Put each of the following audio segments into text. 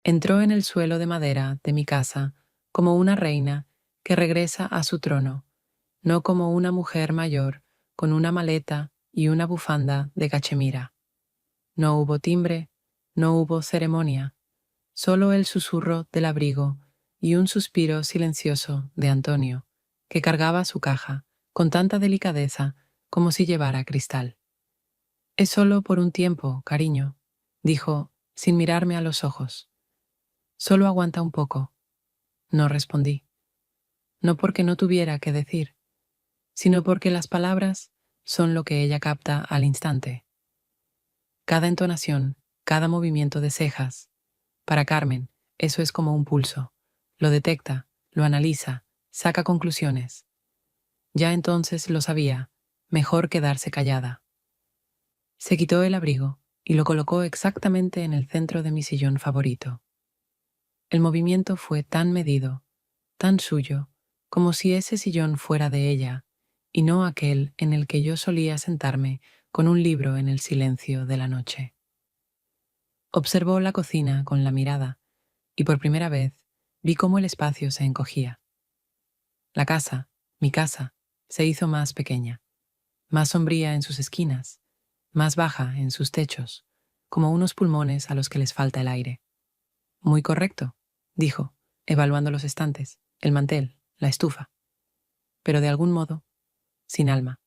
Entró en el suelo de madera de mi casa como una reina que regresa a su trono, no como una mujer mayor con una maleta y una bufanda de cachemira. No hubo timbre, no hubo ceremonia, solo el susurro del abrigo y un suspiro silencioso de Antonio, que cargaba su caja con tanta delicadeza como si llevara cristal. Es solo por un tiempo, cariño, dijo, sin mirarme a los ojos. Solo aguanta un poco. No respondí. No porque no tuviera que decir, sino porque las palabras son lo que ella capta al instante. Cada entonación, cada movimiento de cejas. Para Carmen, eso es como un pulso. Lo detecta, lo analiza, saca conclusiones. Ya entonces lo sabía, mejor quedarse callada. Se quitó el abrigo y lo colocó exactamente en el centro de mi sillón favorito. El movimiento fue tan medido, tan suyo, como si ese sillón fuera de ella, y no aquel en el que yo solía sentarme con un libro en el silencio de la noche. Observó la cocina con la mirada, y por primera vez vi cómo el espacio se encogía. La casa, mi casa, se hizo más pequeña, más sombría en sus esquinas, más baja en sus techos, como unos pulmones a los que les falta el aire. Muy correcto, dijo, evaluando los estantes, el mantel, la estufa. Pero de algún modo, sin alma,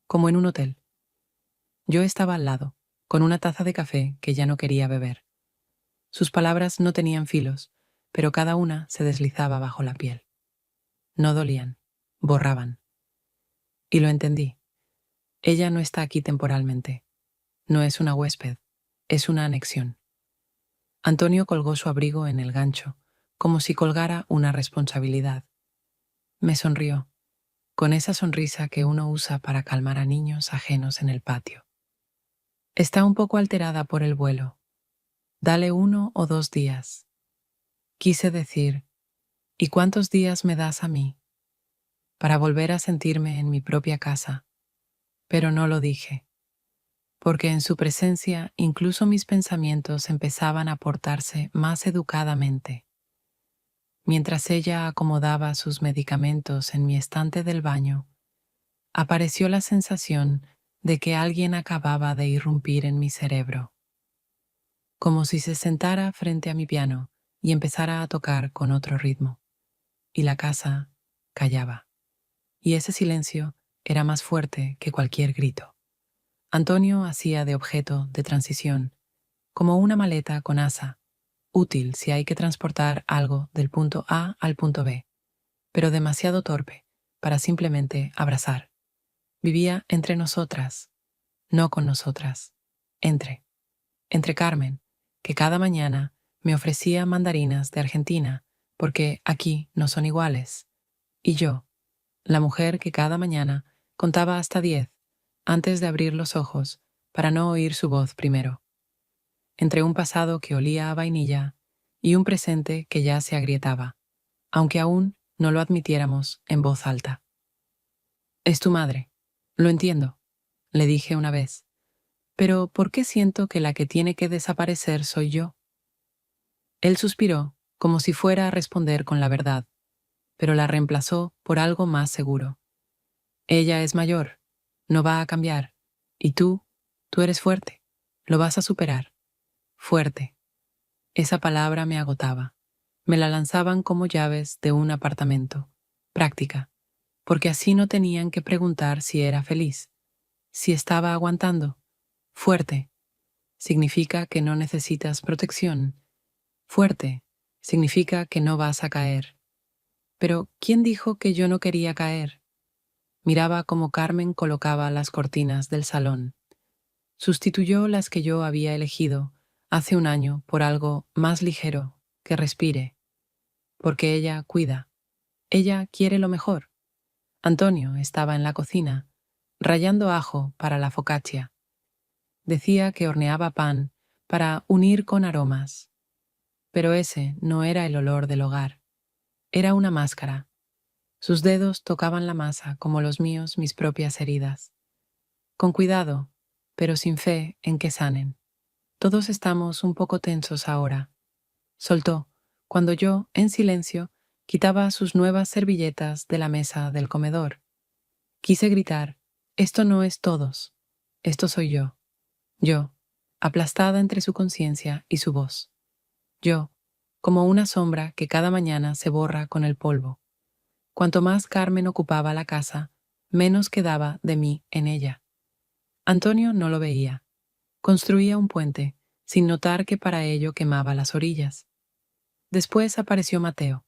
como en un hotel. Yo estaba al lado, con una taza de café que ya no quería beber. Sus palabras no tenían filos, pero cada una se deslizaba bajo la piel. No dolían, borraban. Y lo entendí. Ella no está aquí temporalmente. No es una huésped, es una anexión. Antonio colgó su abrigo en el gancho, como si colgara una responsabilidad. Me sonrió, con esa sonrisa que uno usa para calmar a niños ajenos en el patio. Está un poco alterada por el vuelo. Dale 1 o 2 días. Quise decir, ¿y cuántos días me das a mí? Para volver a sentirme en mi propia casa. Pero no lo dije, porque en su presencia incluso mis pensamientos empezaban a portarse más educadamente. Mientras ella acomodaba sus medicamentos en mi estante del baño, apareció la sensación de que alguien acababa de irrumpir en mi cerebro, como si se sentara frente a mi piano y empezara a tocar con otro ritmo. Y la casa callaba. Y ese silencio era más fuerte que cualquier grito. Antonio hacía de objeto de transición, como una maleta con asa, útil si hay que transportar algo del punto A al punto B, pero demasiado torpe para simplemente abrazar. Vivía entre nosotras, no con nosotras, entre Carmen, que cada mañana me ofrecía mandarinas de Argentina, porque aquí no son iguales, y yo, la mujer que cada mañana contaba hasta 10 antes de abrir los ojos para no oír su voz primero, entre un pasado que olía a vainilla y un presente que ya se agrietaba, aunque aún no lo admitiéramos en voz alta. Es tu madre, lo entiendo, le dije una vez, pero ¿por qué siento que la que tiene que desaparecer soy yo? Él suspiró, como si fuera a responder con la verdad, pero la reemplazó por algo más seguro. Ella es mayor, no va a cambiar, y tú eres fuerte, lo vas a superar. Fuerte. Esa palabra me agotaba. Me la lanzaban como llaves de un apartamento. Práctica, porque así no tenían que preguntar si era feliz, si estaba aguantando. Fuerte. Significa que no necesitas protección. Fuerte. Significa que no vas a caer. Pero, ¿quién dijo que yo no quería caer? Miraba cómo Carmen colocaba las cortinas del salón. Sustituyó las que yo había elegido hace un año por algo más ligero, que respire, porque ella cuida, ella quiere lo mejor. Antonio estaba en la cocina, rallando ajo para la focaccia. Decía que horneaba pan para unir con aromas, pero ese no era el olor del hogar, era una máscara. Sus dedos tocaban la masa como los míos mis propias heridas. Con cuidado, pero sin fe en que sanen. Todos estamos un poco tensos ahora. soltó, cuando yo, en silencio, quitaba sus nuevas servilletas de la mesa del comedor. Quise gritar, esto no es todos, esto soy yo, aplastada entre su conciencia y su voz. Yo, como una sombra que cada mañana se borra con el polvo. Cuanto más Carmen ocupaba la casa, menos quedaba de mí en ella. Antonio no lo veía. Construía un puente, sin notar que para ello quemaba las orillas. Después apareció Mateo.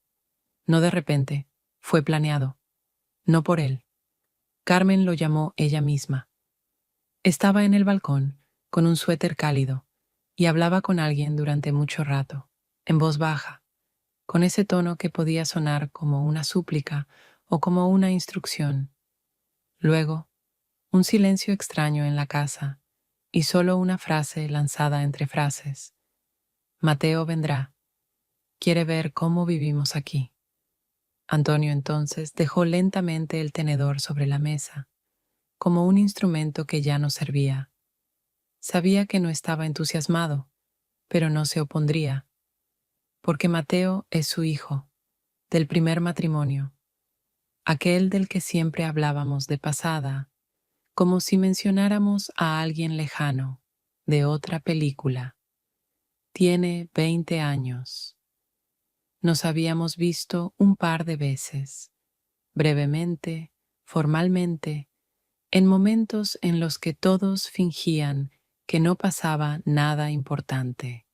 No de repente, fue planeado. No por él. Carmen lo llamó ella misma. Estaba en el balcón, con un suéter cálido, y hablaba con alguien durante mucho rato, en voz baja, con ese tono que podía sonar como una súplica o como una instrucción. Luego, un silencio extraño en la casa, y solo una frase lanzada entre frases. Mateo vendrá. Quiere ver cómo vivimos aquí. Antonio entonces dejó lentamente el tenedor sobre la mesa, como un instrumento que ya no servía. Sabía que no estaba entusiasmado, pero no se opondría, porque Mateo es su hijo, del primer matrimonio, aquel del que siempre hablábamos de pasada, como si mencionáramos a alguien lejano, de otra película. Tiene 20 años. Nos habíamos visto un par de veces, brevemente, formalmente, en momentos en los que todos fingían que no pasaba nada importante.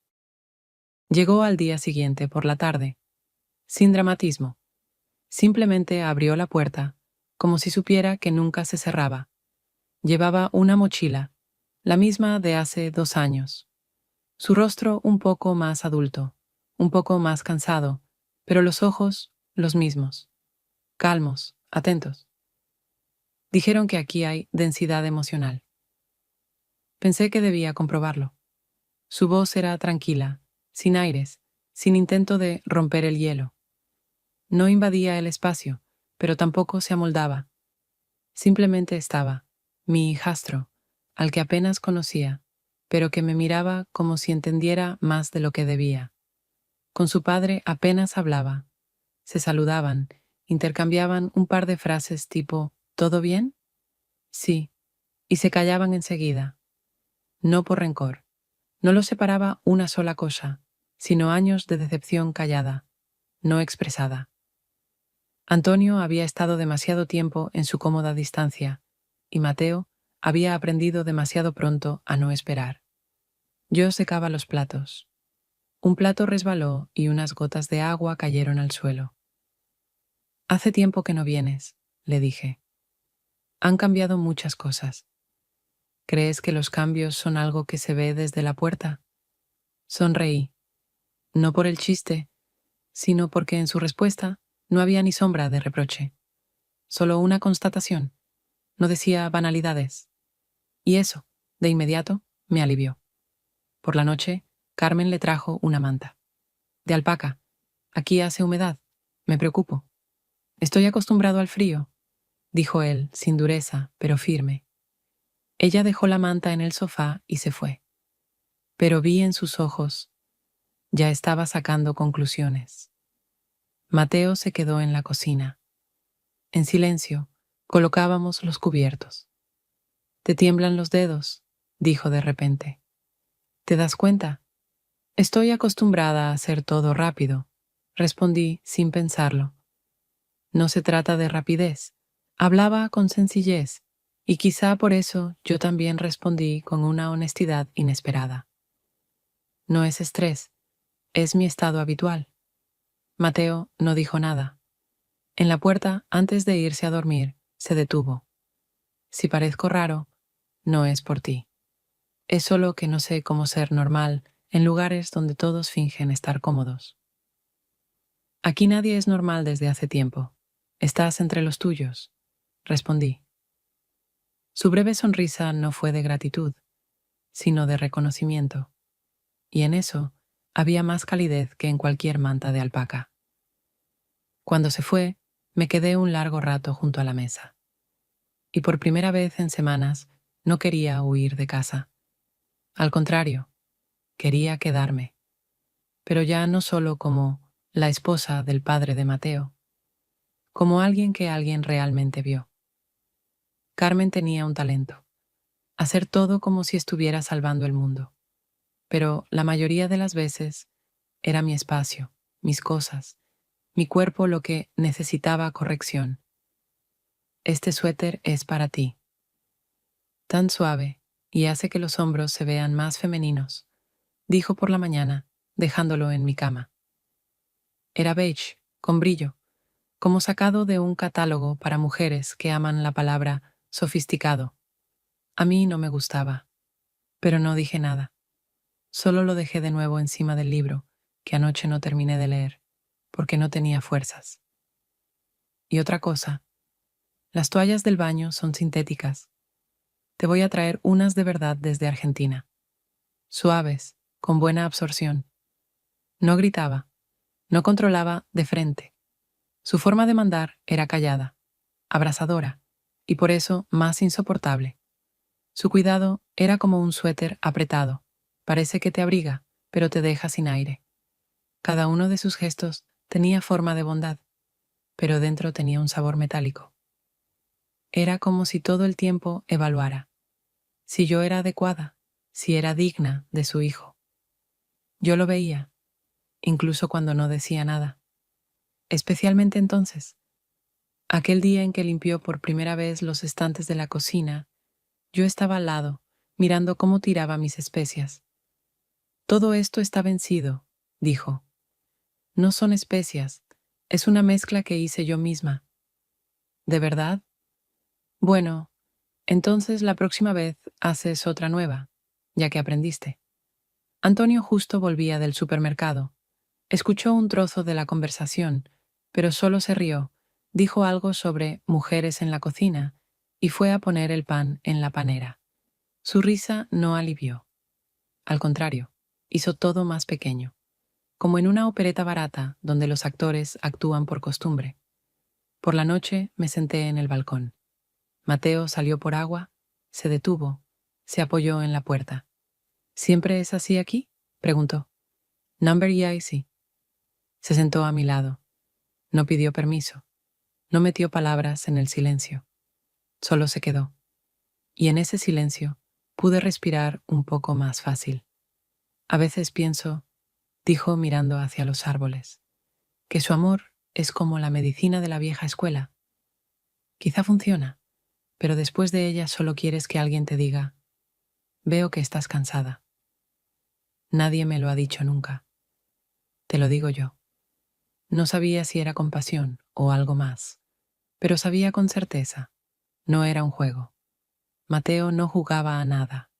Llegó al día siguiente por la tarde, sin dramatismo. Simplemente abrió la puerta, como si supiera que nunca se cerraba. Llevaba una mochila, la misma de hace 2 años. Su rostro un poco más adulto, un poco más cansado, pero los ojos los mismos, calmos, atentos. Dijeron que aquí hay densidad emocional. Pensé que debía comprobarlo. Su voz era tranquila, sin aires, sin intento de romper el hielo. No invadía el espacio, pero tampoco se amoldaba. Simplemente estaba, mi hijastro, al que apenas conocía, pero que me miraba como si entendiera más de lo que debía. Con su padre apenas hablaba. Se saludaban, intercambiaban un par de frases tipo ¿todo bien? Sí, y se callaban enseguida. No por rencor. No los separaba una sola cosa, sino años de decepción callada, no expresada. Antonio había estado demasiado tiempo en su cómoda distancia, y Mateo había aprendido demasiado pronto a no esperar. Yo secaba los platos. Un plato resbaló y unas gotas de agua cayeron al suelo. Hace tiempo que no vienes, le dije. Han cambiado muchas cosas. ¿Crees que los cambios son algo que se ve desde la puerta? Sonreí, no por el chiste, sino porque en su respuesta no había ni sombra de reproche, solo una constatación. No decía banalidades. Y eso, de inmediato, me alivió. Por la noche, Carmen le trajo una manta. De alpaca. Aquí hace humedad. Me preocupo. Estoy acostumbrado al frío, dijo él, sin dureza, pero firme. Ella dejó la manta en el sofá y se fue. Pero vi en sus ojos, ya estaba sacando conclusiones. Mateo se quedó en la cocina. En silencio, colocábamos los cubiertos. «Te tiemblan los dedos», dijo de repente. «¿Te das cuenta? Estoy acostumbrada a hacer todo rápido», respondí sin pensarlo. No se trata de rapidez. Hablaba con sencillez, y quizá por eso yo también respondí con una honestidad inesperada. No es estrés, es mi estado habitual. Mateo no dijo nada. En la puerta, antes de irse a dormir, se detuvo. Si parezco raro, no es por ti. Es solo que no sé cómo ser normal en lugares donde todos fingen estar cómodos. Aquí nadie es normal desde hace tiempo. Estás entre los tuyos, respondí. Su breve sonrisa no fue de gratitud, sino de reconocimiento, y en eso había más calidez que en cualquier manta de alpaca. Cuando se fue, me quedé un largo rato junto a la mesa. Y por primera vez en semanas no quería huir de casa. Al contrario, quería quedarme. pero ya no solo como la esposa del padre de Mateo, como alguien que alguien realmente vio. Carmen tenía un talento: hacer todo como si estuviera salvando el mundo. Pero la mayoría de las veces era mi espacio, mis cosas, mi cuerpo lo que necesitaba corrección. Este suéter es para ti. Tan suave, y hace que los hombros se vean más femeninos, dijo por la mañana, dejándolo en mi cama. Era beige, con brillo, como sacado de un catálogo para mujeres que aman la palabra sofisticado. A mí no me gustaba, pero no dije nada. Solo lo dejé de nuevo encima del libro, que anoche no terminé de leer, porque no tenía fuerzas. Y otra cosa, las toallas del baño son sintéticas. Te voy a traer unas de verdad desde Argentina. Suaves, con buena absorción. No gritaba, no controlaba de frente. Su forma de mandar era callada, abrasadora, y por eso más insoportable. Su cuidado era como un suéter apretado. Parece que te abriga, pero te deja sin aire. Cada uno de sus gestos tenía forma de bondad, pero dentro tenía un sabor metálico. Era como si todo el tiempo evaluara si yo era adecuada, si era digna de su hijo. Yo lo veía, incluso cuando no decía nada. Especialmente entonces, aquel día en que limpió por primera vez los estantes de la cocina, yo estaba al lado, mirando cómo tiraba mis especias. Todo esto está vencido, dijo. No son especias, es una mezcla que hice yo misma. ¿De verdad? Bueno, entonces la próxima vez haces otra nueva, ya que aprendiste. Antonio justo volvía del supermercado. Escuchó un trozo de la conversación, pero solo se rió, dijo algo sobre mujeres en la cocina y fue a poner el pan en la panera. Su risa no alivió. Al contrario, hizo todo más pequeño, como en una opereta barata donde los actores actúan por costumbre. Por la noche me senté en el balcón. Mateo salió por agua, se detuvo, se apoyó en la puerta. ¿Siempre es así aquí?, preguntó. Number y sí. Se sentó a mi lado. No pidió permiso. No metió palabras en el silencio. Solo se quedó. Y en ese silencio pude respirar un poco más fácil. A veces pienso, dijo mirando hacia los árboles, que su amor es como la medicina de la vieja escuela. Quizá funciona, pero después de ella solo quieres que alguien te diga, veo que estás cansada. Nadie me lo ha dicho nunca. Te lo digo yo. No sabía si era compasión o algo más, pero sabía con certeza, no era un juego. Mateo no jugaba a nada.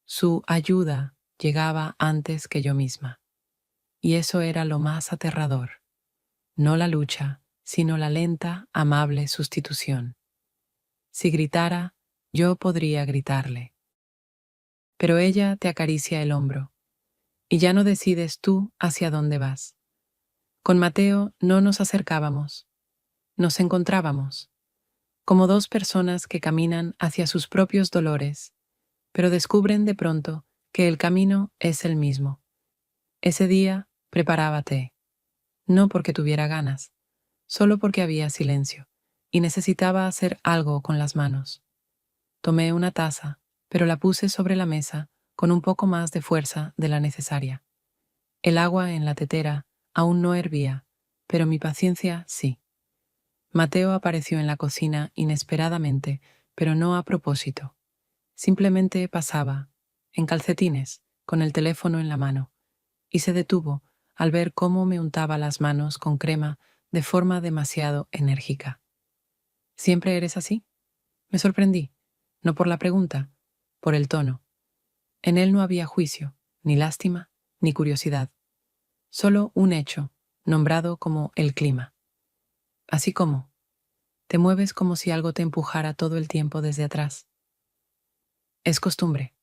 Su ayuda llegaba antes que yo misma. Y eso era lo más aterrador. No la lucha, sino la lenta, amable sustitución. Si gritara, yo podría gritarle. Pero ella te acaricia el hombro, y ya no decides tú hacia dónde vas. Con Mateo no nos acercábamos, nos encontrábamos, como dos personas que caminan hacia sus propios dolores, pero descubren de pronto que el camino es el mismo. Ese día preparaba té, no porque tuviera ganas, solo porque había silencio, y necesitaba hacer algo con las manos. Tomé una taza, pero la puse sobre la mesa con un poco más de fuerza de la necesaria. El agua en la tetera aún no hervía, pero mi paciencia sí. Mateo apareció en la cocina inesperadamente, pero no a propósito. Simplemente pasaba, en calcetines, con el teléfono en la mano, y se detuvo al ver cómo me untaba las manos con crema de forma demasiado enérgica. ¿Siempre eres así? Me sorprendí, no por la pregunta, por el tono. En él no había juicio, ni lástima, ni curiosidad. Solo un hecho, nombrado como el clima. Así como, te mueves como si algo te empujara todo el tiempo desde atrás. Es costumbre.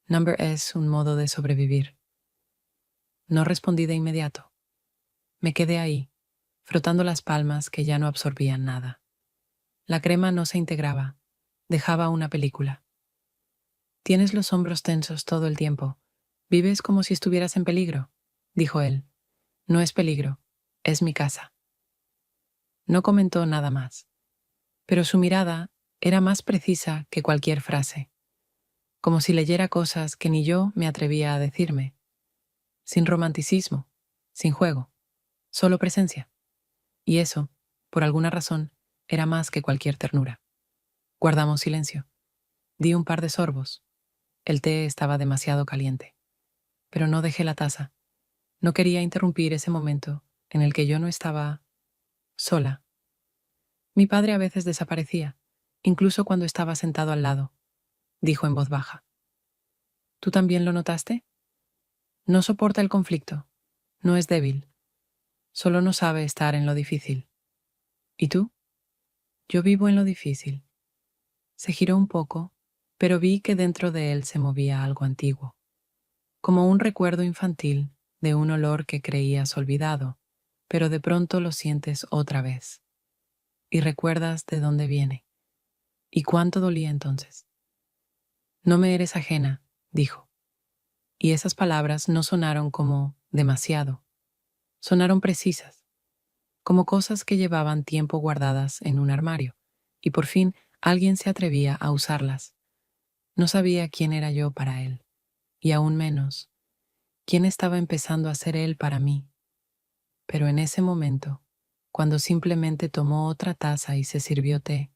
Number es un modo de sobrevivir. No respondí de inmediato. Me quedé ahí, frotando las palmas que ya no absorbían nada. La crema no se integraba, dejaba una película. Tienes los hombros tensos todo el tiempo. Vives como si estuvieras en peligro. dijo él. No es peligro, es mi casa. No comentó nada más, pero su mirada era más precisa que cualquier frase, como si leyera cosas que ni yo me atrevía a decirme, sin romanticismo, sin juego, solo presencia. Y eso, por alguna razón, era más que cualquier ternura. Guardamos silencio. Di un par de sorbos. El té estaba demasiado caliente. Pero no dejé la taza. No quería interrumpir ese momento en el que yo no estaba sola. Mi padre a veces desaparecía, incluso cuando estaba sentado al lado, dijo en voz baja. ¿Tú también lo notaste? No soporta el conflicto. No es débil. Solo no sabe estar en lo difícil. ¿Y tú? Yo vivo en lo difícil. Se giró un poco, pero vi que dentro de él se movía algo antiguo, como un recuerdo infantil de un olor que creías olvidado, pero de pronto lo sientes otra vez. Y recuerdas de dónde viene. ¿Y cuánto dolía entonces? No me eres ajena, dijo. Y esas palabras no sonaron como demasiado. Sonaron precisas, como cosas que llevaban tiempo guardadas en un armario, y por fin alguien se atrevía a usarlas. No sabía quién era yo para él, y aún menos, quién estaba empezando a ser él para mí. Pero en ese momento, cuando simplemente tomó otra taza y se sirvió té,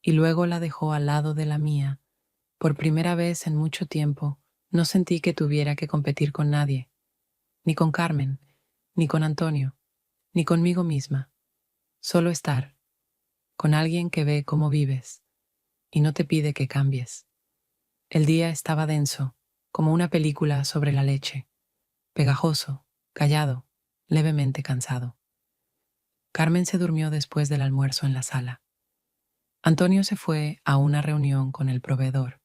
y luego la dejó al lado de la mía, por primera vez en mucho tiempo, no sentí que tuviera que competir con nadie, ni con Carmen, ni con Antonio, ni conmigo misma. Solo estar, con alguien que ve cómo vives, y no te pide que cambies. El día estaba denso, como una película sobre la leche, pegajoso, callado, levemente cansado. Carmen se durmió después del almuerzo en la sala. Antonio se fue a una reunión con el proveedor,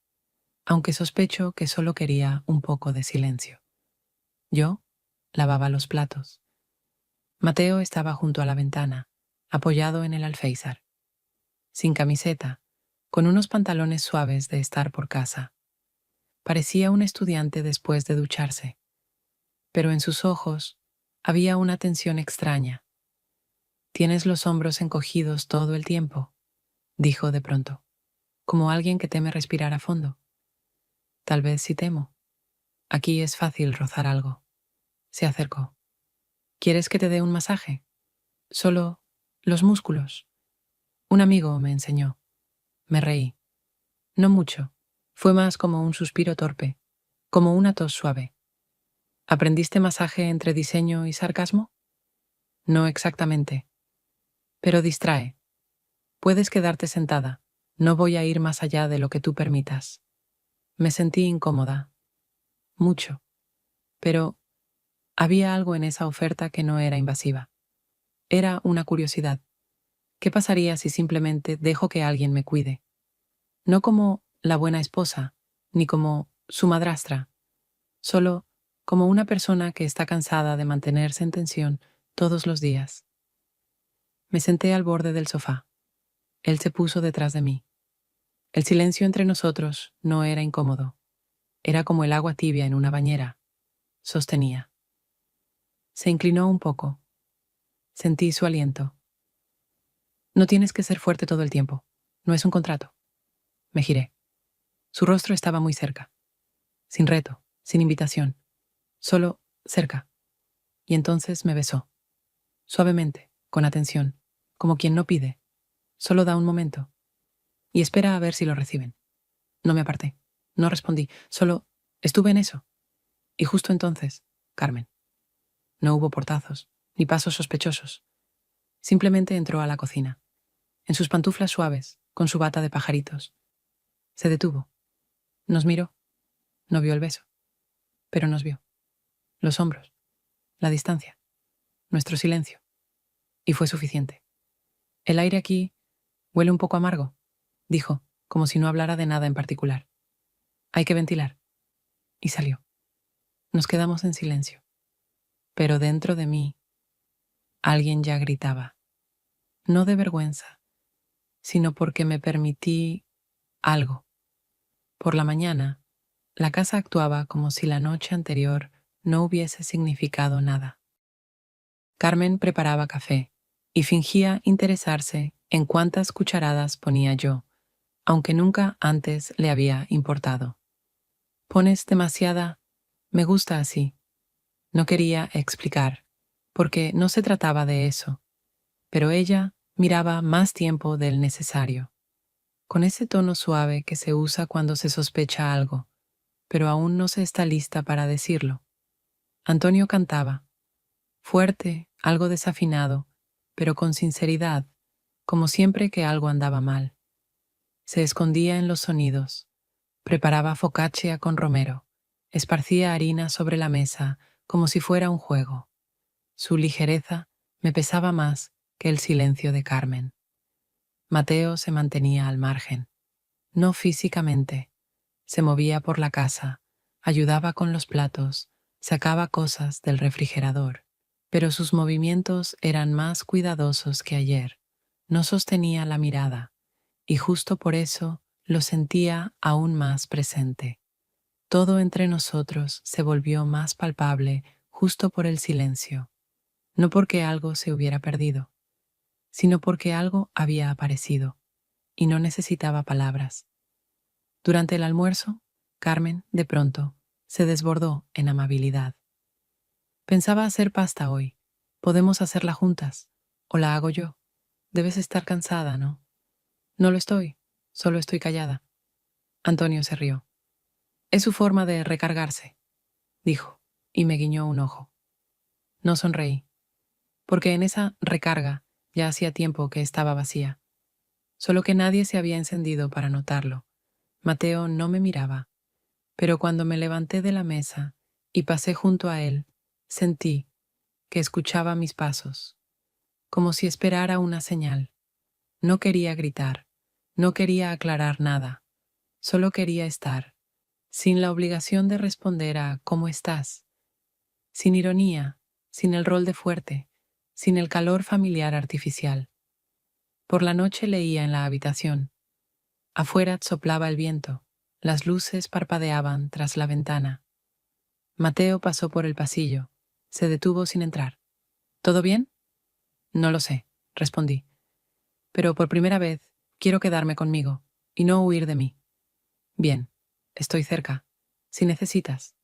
aunque sospecho que solo quería un poco de silencio. Yo lavaba los platos. Mateo estaba junto a la ventana, apoyado en el alféizar, sin camiseta, con unos pantalones suaves de estar por casa. Parecía un estudiante después de ducharse, pero en sus ojos había una tensión extraña. «Tienes los hombros encogidos todo el tiempo», dijo de pronto, como alguien que teme respirar a fondo. «Tal vez sí temo. Aquí es fácil rozar algo». Se acercó. «¿Quieres que te dé un masaje? Solo los músculos». Un amigo me enseñó. Me reí. No mucho. Fue más como un suspiro torpe, como una tos suave. ¿Aprendiste masaje entre diseño y sarcasmo? No exactamente. Pero distrae. Puedes quedarte sentada. No voy a ir más allá de lo que tú permitas. Me sentí incómoda. Mucho. Pero había algo en esa oferta que no era invasiva. Era una curiosidad. ¿Qué pasaría si simplemente dejo que alguien me cuide? No como la buena esposa, ni como su madrastra, solo como una persona que está cansada de mantenerse en tensión todos los días. Me senté al borde del sofá. Él se puso detrás de mí. El silencio entre nosotros no era incómodo. Era como el agua tibia en una bañera. Sostenía. Se inclinó un poco. Sentí su aliento. No tienes que ser fuerte todo el tiempo. No es un contrato. Me giré. Su rostro estaba muy cerca. Sin reto, sin invitación. Solo cerca. Y entonces me besó. Suavemente, con atención, como quien no pide. Solo da un momento. Y espera a ver si lo reciben. No me aparté. No respondí. Solo estuve en eso. Y justo entonces, Carmen. No hubo portazos, ni pasos sospechosos. Simplemente entró a la cocina. En sus pantuflas suaves, con su bata de pajaritos. Se detuvo. Nos miró. No vio el beso. Pero nos vio. Los hombros. La distancia. Nuestro silencio. Y fue suficiente. El aire aquí huele un poco amargo, dijo, como si no hablara de nada en particular. Hay que ventilar. Y salió. Nos quedamos en silencio. Pero dentro de mí, alguien ya gritaba. No de vergüenza, sino porque me permití algo. Por la mañana, la casa actuaba como si la noche anterior no hubiese significado nada. Carmen preparaba café y fingía interesarse en cuántas cucharadas ponía yo, aunque nunca antes le había importado. «Pones demasiada. Me gusta así». No quería explicar, porque no se trataba de eso, pero ella miraba más tiempo del necesario, con ese tono suave que se usa cuando se sospecha algo, pero aún no se está lista para decirlo. Antonio cantaba, fuerte, algo desafinado, pero con sinceridad, como siempre que algo andaba mal. Se escondía en los sonidos, preparaba focaccia con romero, esparcía harina sobre la mesa como si fuera un juego. Su ligereza me pesaba más que el silencio de Carmen. Mateo se mantenía al margen, no físicamente. Se movía por la casa, ayudaba con los platos, sacaba cosas del refrigerador, pero sus movimientos eran más cuidadosos que ayer. No sostenía la mirada, y justo por eso lo sentía aún más presente. Todo entre nosotros se volvió más palpable justo por el silencio, no porque algo se hubiera perdido, sino porque algo había aparecido, y no necesitaba palabras. Durante el almuerzo, Carmen, de pronto, se desbordó en amabilidad. Pensaba hacer pasta hoy. Podemos hacerla juntas. ¿O la hago yo? Debes estar cansada, ¿no? No lo estoy. Solo estoy callada. Antonio se rió. Es su forma de recargarse, dijo, y me guiñó un ojo. No sonreí, porque en esa recarga ya hacía tiempo que estaba vacía. Solo que nadie se había encendido para notarlo. Mateo no me miraba, pero cuando me levanté de la mesa y pasé junto a él, sentí que escuchaba mis pasos, como si esperara una señal. No quería gritar, no quería aclarar nada, solo quería estar, sin la obligación de responder a «¿Cómo estás?», sin ironía, sin el rol de fuerte, sin el calor familiar artificial. Por la noche leía en la habitación. Afuera soplaba el viento, las luces parpadeaban tras la ventana. Mateo pasó por el pasillo, se detuvo sin entrar. ¿Todo bien? No lo sé, respondí. Pero por primera vez quiero quedarme conmigo y no huir de mí. Bien, estoy cerca, si necesitas.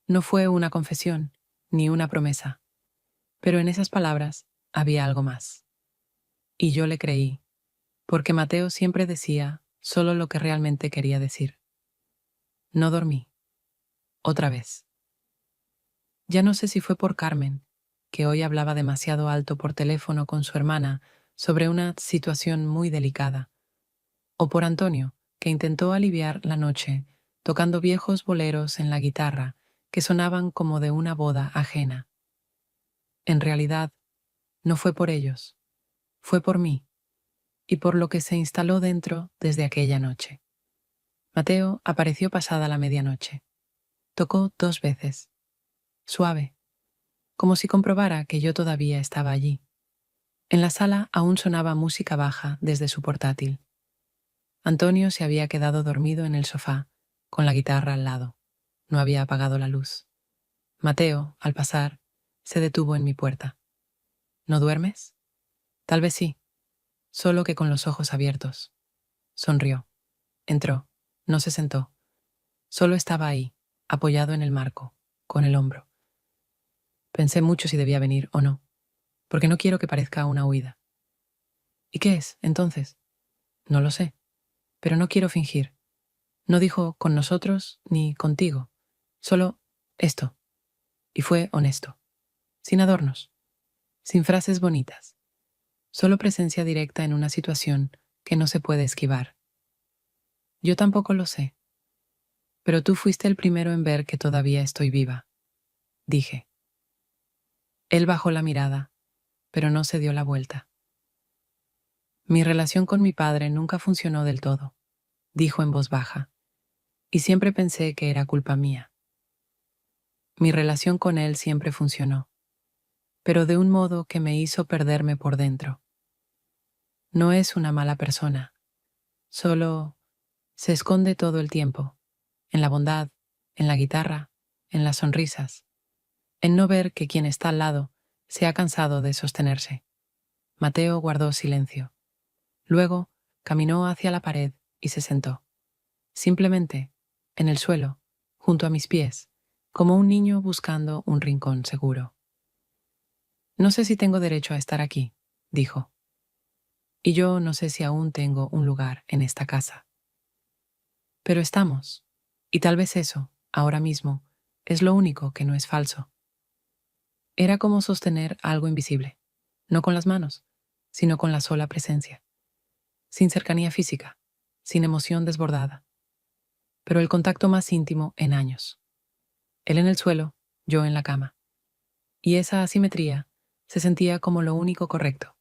No fue una confesión, ni una promesa, pero en esas palabras había algo más. Y yo le creí, porque Mateo siempre decía solo lo que realmente quería decir. No dormí. Otra vez. Ya no sé si fue por Carmen, que hoy hablaba demasiado alto por teléfono con su hermana sobre una situación muy delicada, o por Antonio, que intentó aliviar la noche tocando viejos boleros en la guitarra que sonaban como de una boda ajena. En realidad, no fue por ellos, fue por mí, y por lo que se instaló dentro desde aquella noche. Mateo apareció pasada la medianoche. Tocó 2 veces, suave, como si comprobara que yo todavía estaba allí. En la sala aún sonaba música baja desde su portátil. Antonio se había quedado dormido en el sofá, con la guitarra al lado. No había apagado la luz. Mateo, al pasar, se detuvo en mi puerta. ¿No duermes? Tal vez sí, solo que con los ojos abiertos. Sonrió. Entró. No se sentó. Solo estaba ahí, apoyado en el marco, con el hombro. Pensé mucho si debía venir o no, porque no quiero que parezca una huida. ¿Y qué es, entonces? No lo sé, pero no quiero fingir. No dijo con nosotros ni contigo, solo esto. Y fue honesto, sin adornos, sin frases bonitas, solo presencia directa en una situación que no se puede esquivar. Yo tampoco lo sé, pero tú fuiste el primero en ver que todavía estoy viva, dije. Él bajó la mirada, pero no se dio la vuelta. Mi relación con mi padre nunca funcionó del todo, dijo en voz baja, y siempre pensé que era culpa mía. Mi relación con él siempre funcionó, pero de un modo que me hizo perderme por dentro. No es una mala persona, solo se esconde todo el tiempo, en la bondad, en la guitarra, en las sonrisas. en no ver que quien está al lado se ha cansado de sostenerse. Mateo guardó silencio. Luego caminó hacia la pared y se sentó. Simplemente, en el suelo, junto a mis pies, como un niño buscando un rincón seguro. No sé si tengo derecho a estar aquí, dijo. Y yo no sé si aún tengo un lugar en esta casa. Pero estamos, y tal vez eso, ahora mismo, es lo único que no es falso. Era como sostener algo invisible, no con las manos, sino con la sola presencia, sin cercanía física, sin emoción desbordada, pero el contacto más íntimo en años. Él en el suelo, yo en la cama. Y esa asimetría se sentía como lo único correcto,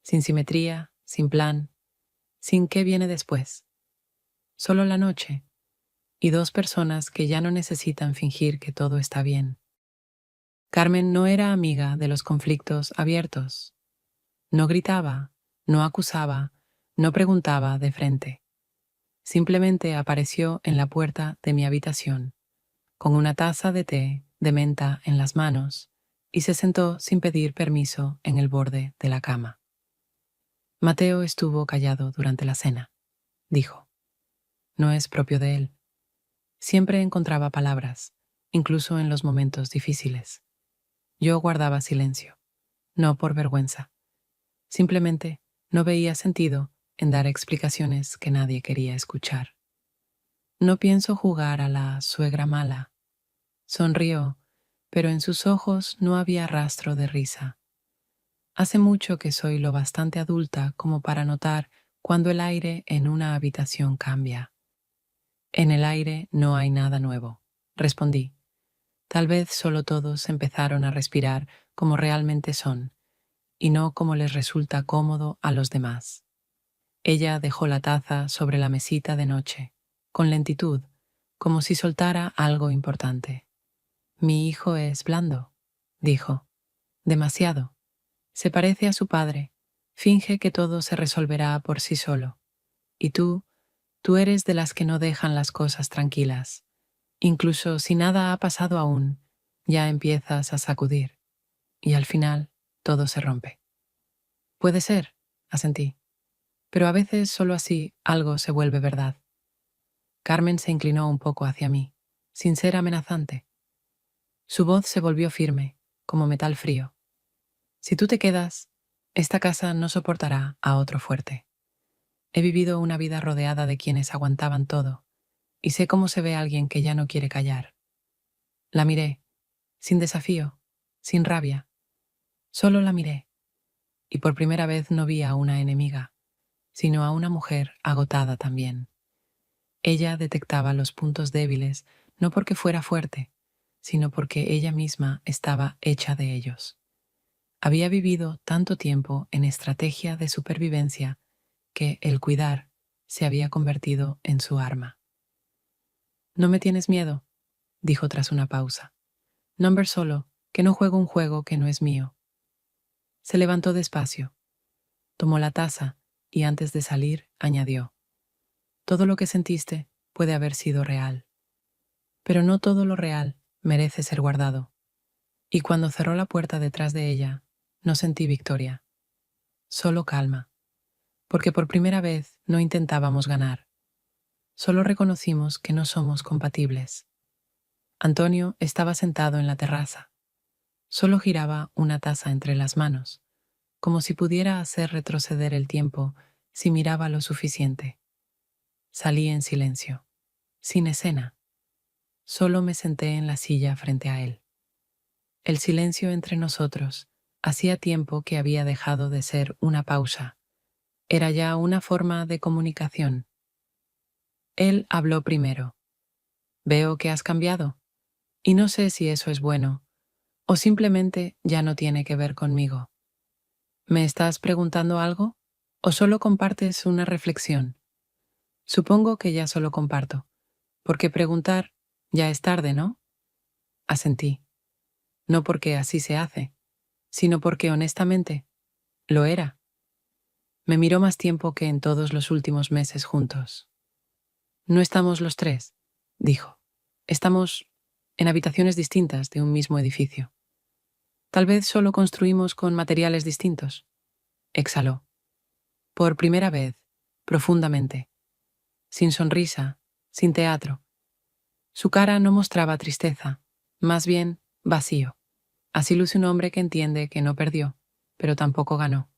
sin simetría, sin plan, sin qué viene después. Solo la noche y dos personas que ya no necesitan fingir que todo está bien. Carmen no era amiga de los conflictos abiertos. No gritaba, no acusaba, no preguntaba de frente. Simplemente apareció en la puerta de mi habitación, con una taza de té de menta en las manos, y se sentó sin pedir permiso en el borde de la cama. Mateo estuvo callado durante la cena, dijo. No es propio de él. Siempre encontraba palabras, incluso en los momentos difíciles. Yo guardaba silencio, no por vergüenza. Simplemente no veía sentido en dar explicaciones que nadie quería escuchar. No pienso jugar a la suegra mala. Sonrió, pero en sus ojos no había rastro de risa. Hace mucho que soy lo bastante adulta como para notar cuando el aire en una habitación cambia. En el aire no hay nada nuevo, respondí. Tal vez solo todos empezaron a respirar como realmente son, y no como les resulta cómodo a los demás. Ella dejó la taza sobre la mesita de noche, con lentitud, como si soltara algo importante. Mi hijo es blando, dijo. Demasiado. Se parece a su padre. Finge que todo se resolverá por sí solo. Y tú eres de las que no dejan las cosas tranquilas. Incluso si nada ha pasado aún, ya empiezas a sacudir. Y al final, todo se rompe. Puede ser, asentí. Pero a veces solo así algo se vuelve verdad. Carmen se inclinó un poco hacia mí, sin ser amenazante. Su voz se volvió firme, como metal frío. Si tú te quedas, esta casa no soportará a otro fuerte. He vivido una vida rodeada de quienes aguantaban todo, y sé cómo se ve a alguien que ya no quiere callar. La miré, sin desafío, sin rabia. Solo la miré, y por primera vez no vi a una enemiga, sino a una mujer agotada también. Ella detectaba los puntos débiles no porque fuera fuerte, sino porque ella misma estaba hecha de ellos. Había vivido tanto tiempo en estrategia de supervivencia que el cuidar se había convertido en su arma. «No me tienes miedo», dijo tras una pausa. «No ver solo, que no juego un juego que no es mío». Se levantó despacio, tomó la taza y antes de salir añadió: «Todo lo que sentiste puede haber sido real, pero no todo lo real merece ser guardado». Y cuando cerró la puerta detrás de ella, no sentí victoria, solo calma, porque por primera vez no intentábamos ganar. Solo reconocimos que no somos compatibles. Antonio estaba sentado en la terraza. Solo giraba una taza entre las manos, como si pudiera hacer retroceder el tiempo si miraba lo suficiente. Salí en silencio, sin escena. Solo me senté en la silla frente a él. El silencio entre nosotros hacía tiempo que había dejado de ser una pausa. Era ya una forma de comunicación. Él habló primero. «Veo que has cambiado, y no sé si eso es bueno, o simplemente ya no tiene que ver conmigo. ¿Me estás preguntando algo? ¿O solo compartes una reflexión?» Supongo que ya solo comparto, porque preguntar ya es tarde, ¿no? Asentí. No porque así se hace, sino porque honestamente lo era. Me miró más tiempo que en todos los últimos meses juntos. «No estamos los tres», dijo. «Estamos en habitaciones distintas de un mismo edificio. Tal vez solo construimos con materiales distintos. Exhaló. Por primera vez, profundamente. Sin sonrisa, sin teatro. Su cara no mostraba tristeza, más bien vacío. Así luce un hombre que entiende que no perdió, pero tampoco ganó.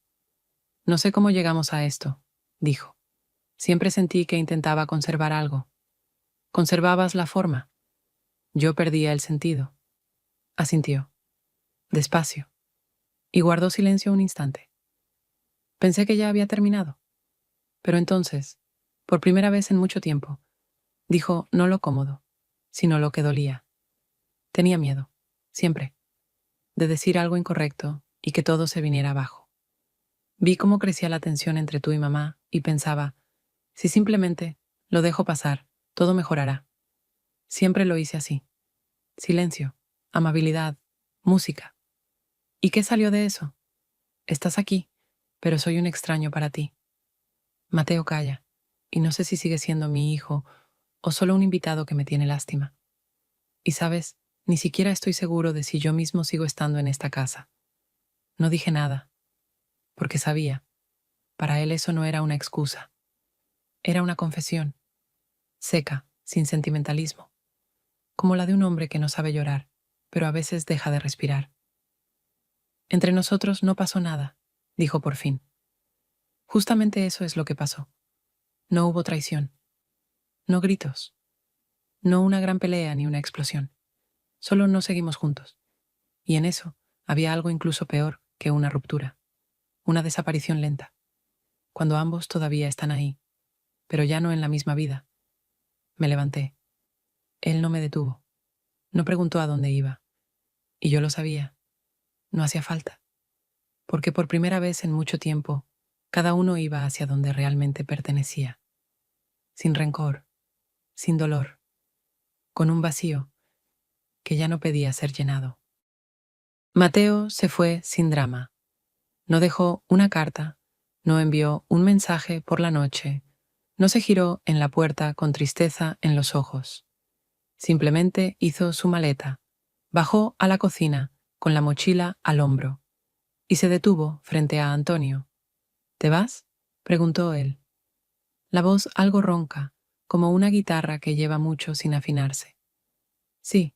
No sé cómo llegamos a esto, dijo. Siempre sentí que intentaba conservar algo. Conservabas la forma. Yo perdía el sentido. Asintió. Despacio. Y guardó silencio un instante. Pensé que ya había terminado. Pero entonces, por primera vez en mucho tiempo, dijo no lo cómodo, sino lo que dolía. Tenía miedo, siempre, de decir algo incorrecto y que todo se viniera abajo. Vi cómo crecía la tensión entre tú y mamá y pensaba, si simplemente lo dejo pasar, todo mejorará. Siempre lo hice así. Silencio, amabilidad, música. ¿Y qué salió de eso? Estás aquí, pero soy un extraño para ti. Mateo calla, y no sé si sigue siendo mi hijo o solo un invitado que me tiene lástima. Y sabes, ni siquiera estoy seguro de si yo mismo sigo estando en esta casa. No dije nada, porque sabía, para él eso no era una excusa. Era una confesión, seca, sin sentimentalismo, como la de un hombre que no sabe llorar, pero a veces deja de respirar. Entre nosotros no pasó nada, dijo por fin. Justamente eso es lo que pasó. No hubo traición, no gritos, no una gran pelea ni una explosión. Solo no seguimos juntos. Y en eso había algo incluso peor que una ruptura, una desaparición lenta, cuando ambos todavía están ahí, pero ya no en la misma vida. Me levanté. Él no me detuvo, no preguntó a dónde iba. Y yo lo sabía. No hacía falta, porque por primera vez en mucho tiempo, cada uno iba hacia donde realmente pertenecía, sin rencor, sin dolor, con un vacío que ya no pedía ser llenado. Mateo se fue sin drama. No dejó una carta, no envió un mensaje por la noche, no se giró en la puerta con tristeza en los ojos. Simplemente hizo su maleta, bajó a la cocina con la mochila al hombro y se detuvo frente a Antonio. ¿Te vas?, preguntó él. La voz algo ronca, como una guitarra que lleva mucho sin afinarse. Sí,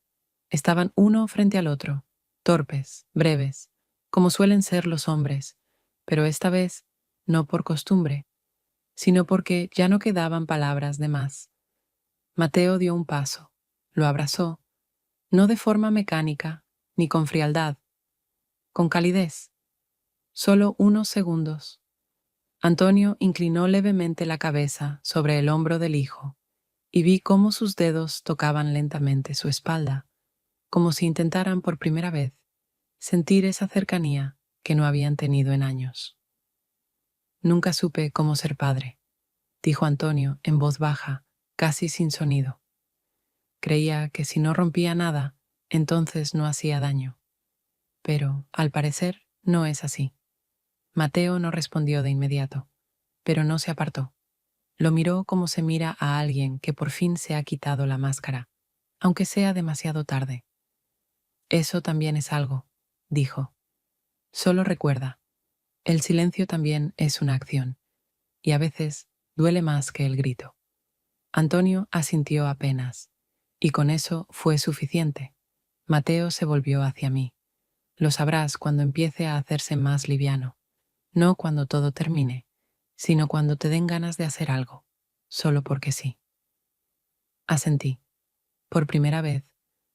estaban uno frente al otro, torpes, breves, como suelen ser los hombres, pero esta vez no por costumbre, sino porque ya no quedaban palabras de más. Mateo dio un paso, lo abrazó, no de forma mecánica, ni con frialdad, con calidez. Solo unos segundos. Antonio inclinó levemente la cabeza sobre el hombro del hijo, y vi cómo sus dedos tocaban lentamente su espalda, como si intentaran por primera vez sentir esa cercanía que no habían tenido en años. Nunca supe cómo ser padre, dijo Antonio en voz baja, casi sin sonido. Creía que si no rompía nada, entonces no hacía daño. Pero, al parecer, no es así. Mateo no respondió de inmediato, pero no se apartó. Lo miró como se mira a alguien que por fin se ha quitado la máscara, aunque sea demasiado tarde. Eso también es algo, dijo. Solo recuerda, el silencio también es una acción, y a veces duele más que el grito. Antonio asintió apenas, y con eso fue suficiente. Mateo se volvió hacia mí. Lo sabrás cuando empiece a hacerse más liviano, no cuando todo termine, sino cuando te den ganas de hacer algo, solo porque sí. Asentí, por primera vez,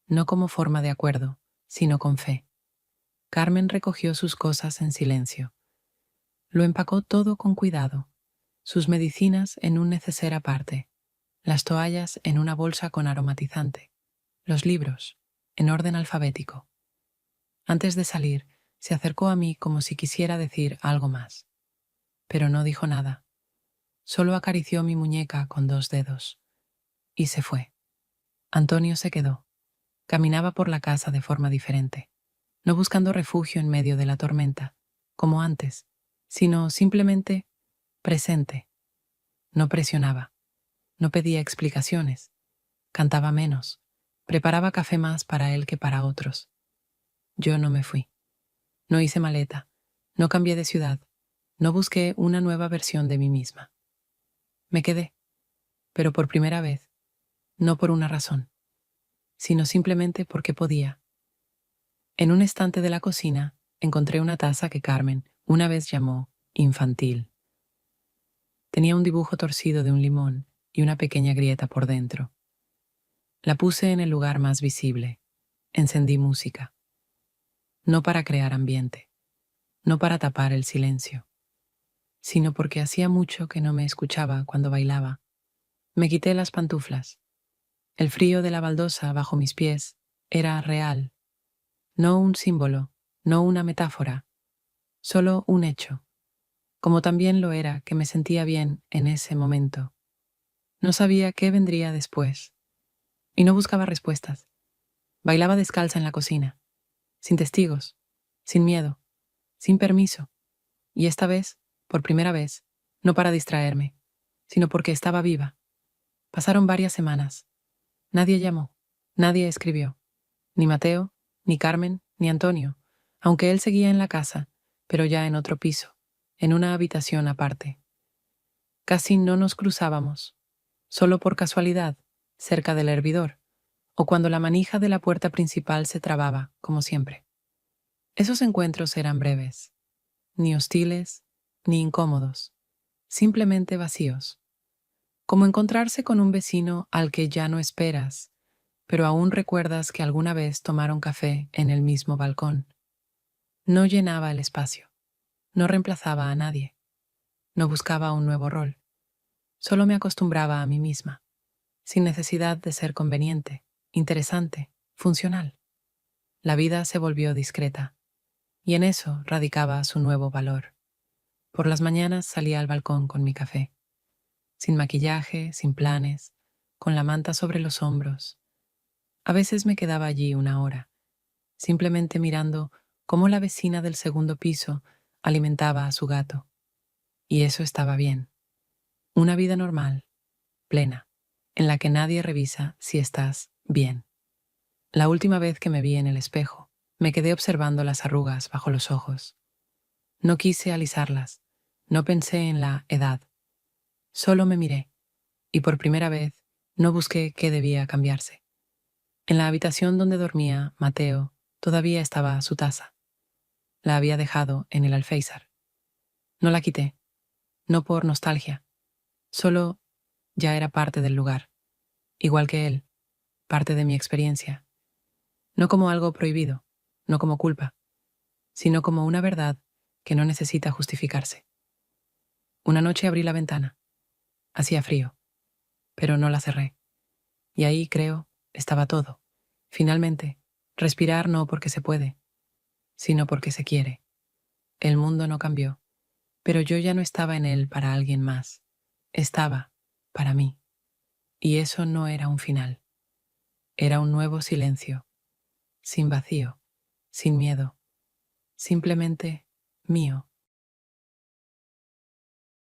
no como forma de acuerdo, sino con fe. Carmen recogió sus cosas en silencio. Lo empacó todo con cuidado, sus medicinas en un neceser aparte, las toallas en una bolsa con aromatizante, los libros en orden alfabético. Antes de salir, se acercó a mí como si quisiera decir algo más, pero no dijo nada. Solo acarició mi muñeca con 2 dedos y se fue. Antonio se quedó. Caminaba por la casa de forma diferente, no buscando refugio en medio de la tormenta, como antes, sino simplemente presente. No presionaba, no pedía explicaciones, cantaba menos, Preparaba café más para él que para otros. Yo no me fui. No hice maleta. No cambié de ciudad. No busqué una nueva versión de mí misma. Me quedé, pero por primera vez, no por una razón, sino simplemente porque podía. En un estante de la cocina encontré una taza que Carmen una vez llamó infantil. Tenía un dibujo torcido de un limón y una pequeña grieta por dentro. La puse en el lugar más visible. Encendí música. No para crear ambiente, no para tapar el silencio, sino porque hacía mucho que no me escuchaba cuando bailaba. Me quité las pantuflas. El frío de la baldosa bajo mis pies era real, no un símbolo, no una metáfora, solo un hecho, como también lo era que me sentía bien en ese momento. No sabía qué vendría después, y no buscaba respuestas. Bailaba descalza en la cocina, sin testigos, sin miedo, sin permiso, y esta vez, por primera vez, no para distraerme, sino porque estaba viva. Pasaron varias semanas. Nadie llamó, nadie escribió, ni Mateo, ni Carmen, ni Antonio, aunque él seguía en la casa, pero ya en otro piso, en una habitación aparte. Casi no nos cruzábamos, solo por casualidad, cerca del hervidor, o cuando la manija de la puerta principal se trababa, como siempre. Esos encuentros eran breves, ni hostiles, ni incómodos, simplemente vacíos, como encontrarse con un vecino al que ya no esperas, pero aún recuerdas que alguna vez tomaron café en el mismo balcón. No llenaba el espacio, no reemplazaba a nadie, no buscaba un nuevo rol, solo me acostumbraba a mí misma, sin necesidad de ser conveniente, interesante, funcional. La vida se volvió discreta, y en eso radicaba su nuevo valor. Por las mañanas salía al balcón con mi café, sin maquillaje, sin planes, con la manta sobre los hombros. A veces me quedaba allí una hora, simplemente mirando cómo la vecina del segundo piso alimentaba a su gato. Y eso estaba bien. Una vida normal, plena, en la que nadie revisa si estás bien. La última vez que me vi en el espejo, me quedé observando las arrugas bajo los ojos. No quise alisarlas, no pensé en la edad. Solo me miré, y por primera vez no busqué qué debía cambiarse. En la habitación donde dormía Mateo todavía estaba su taza. La había dejado en el alféizar. No la quité, no por nostalgia, solo ya era parte del lugar, igual que él, parte de mi experiencia. No como algo prohibido, no como culpa, sino como una verdad que no necesita justificarse. Una noche abrí la ventana. Hacía frío, pero no la cerré. Y ahí, creo, estaba todo. Finalmente, respirar no porque se puede, sino porque se quiere. El mundo no cambió, pero yo ya no estaba en él para alguien más. Estaba para mí. Y eso no era un final. Era un nuevo silencio, sin vacío, sin miedo, simplemente mío.